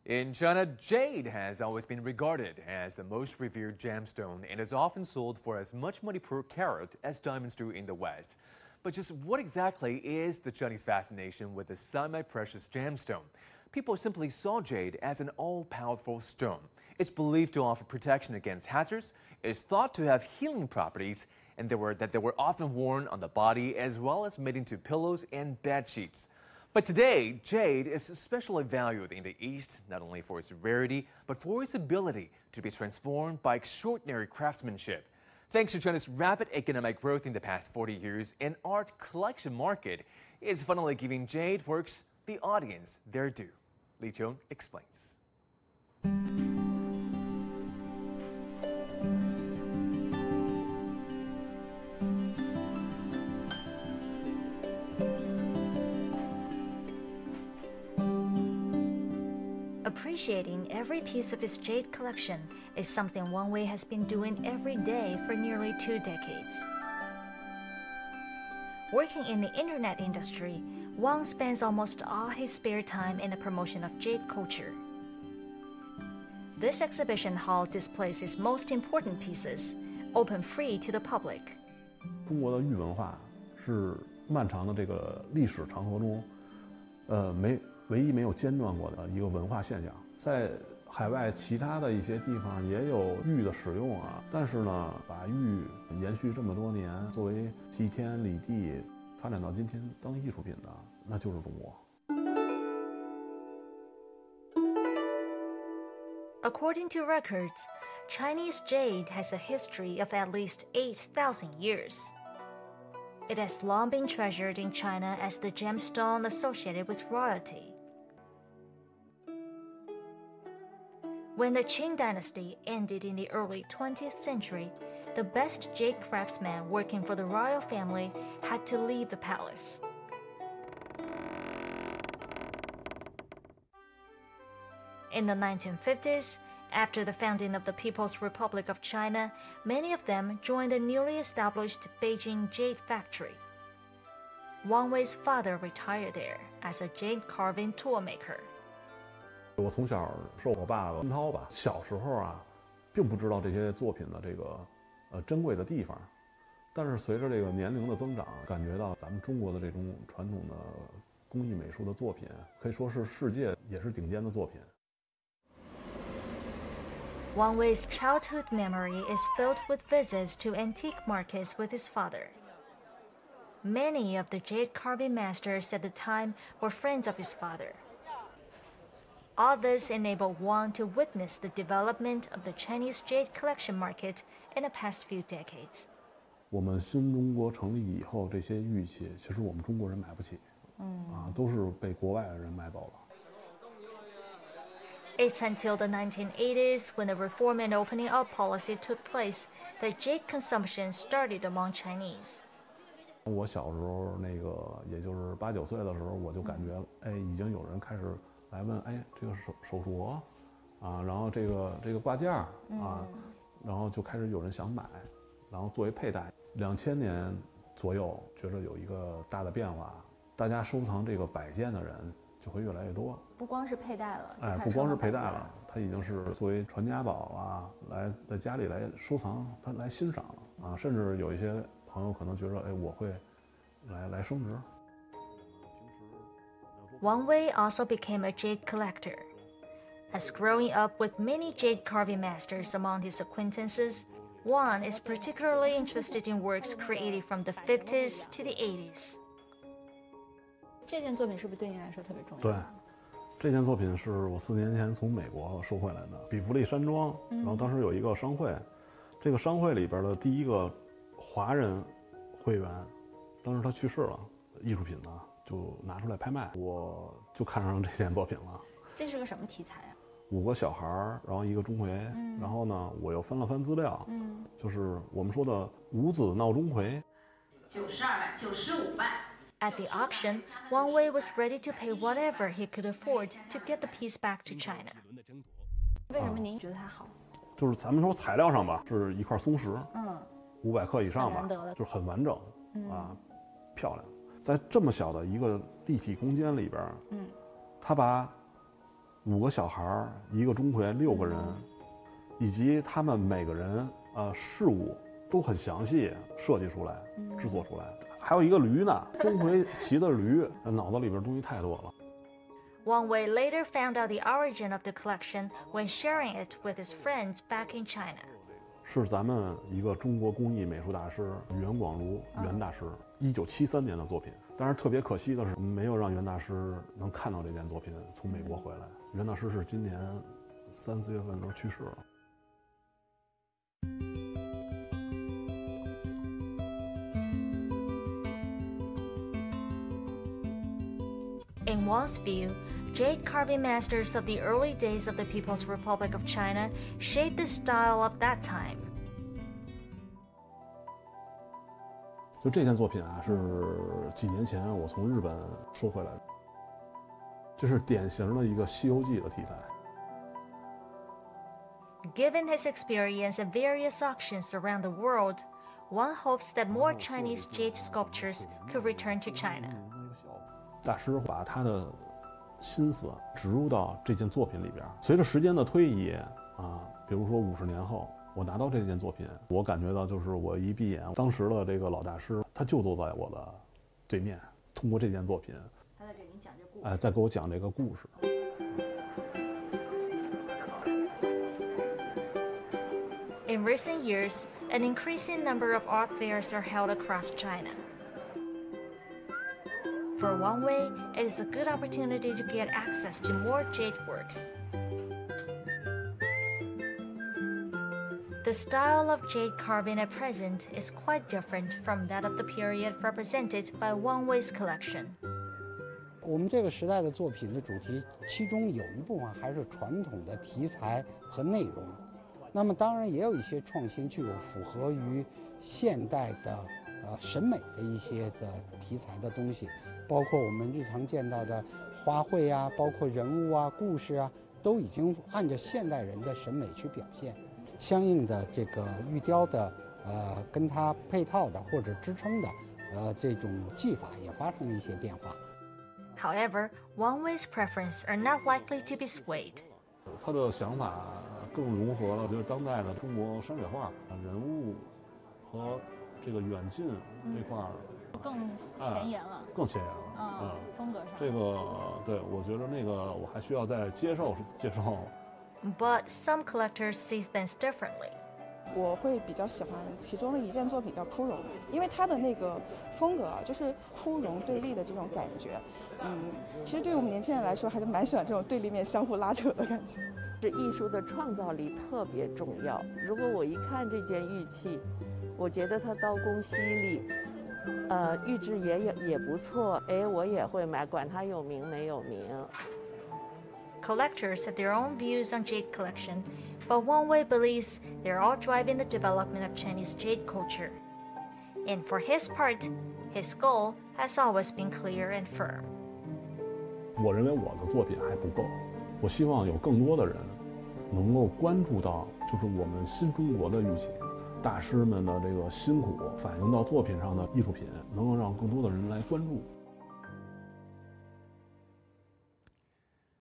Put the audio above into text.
In China, jade has always been regarded as the most revered gemstone and is often sold for as much money per carat as diamonds do in the West. But just what exactly is the Chinese fascination with the semi-precious gemstone? People simply saw jade as an all-powerful stone. It's believed to offer protection against hazards, is thought to have healing properties, and they were often worn on the body as well as made into pillows and bed sheets. But today, jade is especially valued in the East, not only for its rarity, but for its ability to be transformed by extraordinary craftsmanship. Thanks to China's rapid economic growth in the past 40 years, an art collection market is finally giving jade works the audience their due. Li Chong explains. Appreciating every piece of his jade collection is something Wang Wei has been doing every day for nearly 2 decades. Working in the internet industry, Wang spends almost all his spare time in the promotion of jade culture. This exhibition hall displays his most important pieces, open free to the public. 中国的玉文化是漫长的这个历史长河中，唯一没有间断过的一个文化现象。在海外其他的一些地方也有玉的使用啊，但是呢，把玉延续这么多年，作为祭天礼地，发展到今天当艺术品的，那就是中国。According to records, Chinese jade has a history of at least 8,000 years. It has long been treasured in China as the gemstone associated with royalty. When the Qing dynasty ended in the early 20th century, the best jade craftsmen working for the royal family had to leave the palace. In the 1950s, after the founding of the People's Republic of China, many of them joined the newly established Beijing Jade Factory. Wang Wei's father retired there as a jade carving toolmaker. 我从小受我爸爸熏陶吧，小时候啊，并不知道这些作品的这个珍贵的地方，但是随着这个年龄的增长，感觉到咱们中国的这种传统的工艺美术的作品，可以说是世界也是顶尖的作品。 Wang Wei's childhood memory is filled with visits to antique markets with his father. Many of the jade carving masters at the time were friends of his father. All this enabled Wang to witness the development of the Chinese jade collection market in the past few decades. 我们新中国成立以后，这些玉器其实我们中国人买不起，都是被国外的人买走了。 It's until the 1980s, when the reform and opening up policy took place, that jade consumption started among Chinese. 我小时候也就是8、9岁的时候，我就感觉，已经有人开始来问，这个手镯，然后这个挂件然后就开始有人想买，然后作为佩戴。2000年左右，觉着有一个大的变化，大家收藏这个摆件的人就会越来越多。 不光是佩戴了，不光是佩戴了，它已经是作为传家宝来在家里来收藏，它来欣赏甚至有一些朋友可能觉得，我会来升值。 Wang Wei also became a jade collector. As growing up with many jade carving masters among his acquaintances, Wang is particularly interested in works created from the 50s to the 80s. 这件作品是不是对你来说特别重要？ 对，这件作品是我4年前从美国收回来的，比弗利山庄。然后当时有一个商会，这个商会里边的第一个华人会员，当时他去世了，艺术品呢就拿出来拍卖，我就看上这件作品了。这是个什么题材啊？5个小孩，然后1个钟馗，然后呢，我又翻了翻资料，就是我们说的5子闹钟馗。92万，95万。 At the auction, Wang Wei was ready to pay whatever he could afford to get the piece back to China. 为什么您觉得它好？就是咱们说材料上吧，是一块松石，500克以上吧，就是很完整漂亮。在这么小的一个立体空间里边，他把5个小孩儿，1个钟馗，6个人，以及他们每个人事物都很详细设计出来、制作出来。还有一个驴呢，钟馗骑的驴，脑子里边东西太多了。Wang Wei later found out the origin of the collection when sharing it with his friends back in China. 是咱们一个中国工艺美术大师袁广如袁大师1973年的作品。但是特别可惜的是，没有让袁大师能看到这件作品从美国回来。袁大师是今年3、4月份都去世了。In Wang's view, jade carving masters of the early days of the People's Republic of China shaped the style of that time. 就这件作品啊，是几年前我从日本收回来的，这是典型的一个《西游记》的题材。Given his experience at various auctions around the world, Wang hopes that more Chinese jade sculptures could return to China. 大师把他的心思植入到这件作品里边。随着时间的推移比如说50年后，我拿到这件作品，我感觉到就是我一闭眼，当时的这个老大师他就坐在我的对面，通过这件作品，他在给您讲这故事，在给我讲这个故事。In recent years, an increasing number of art fairs are held across China. For Wang Wei, it is a good opportunity to get access to more jade works. The style of jade carving at present is quite different from that of the period represented by Wang Wei's collection. 我们这个时代的作品的主题，其中有一部分还是传统的题材和内容，那么当然也有一些创新，具有符合于现代的审美的一些的题材的东西，包括我们日常见到的花卉啊，包括人物啊、故事啊，都已经按照现代人的审美去表现。相应的这个玉雕的跟它配套的或者支撑的这种技法也发生了一些变化。However, Wang Wei's preferences are not likely to be swayed. 他的想法更融合了就是当代的中国山水画人物和这个远近这块更前沿了，更前沿了。风格上。这个对，我觉得那个我还需要再接受。But some collectors see things differently. 我会比较喜欢其中的一件作品叫枯荣，因为它的那个风格就是枯荣对立的这种感觉。其实对于我们年轻人来说，还是蛮喜欢这种对立面相互拉扯的感觉。这艺术的创造力特别重要。如果我一看这件玉器，我觉得它刀工犀利，玉质也不错，我也会买，管它有名没有名。Collectors have their own views on jade collection, but Wang Wei believes they're all driving the development of Chinese jade culture. And for his part, his goal has always been clear and firm. 我认为我的作品还不够，我希望有更多的人能够关注到，就是我们新中国的玉器，大师们的这个辛苦反映到作品上的艺术品，能够让更多的人来关注。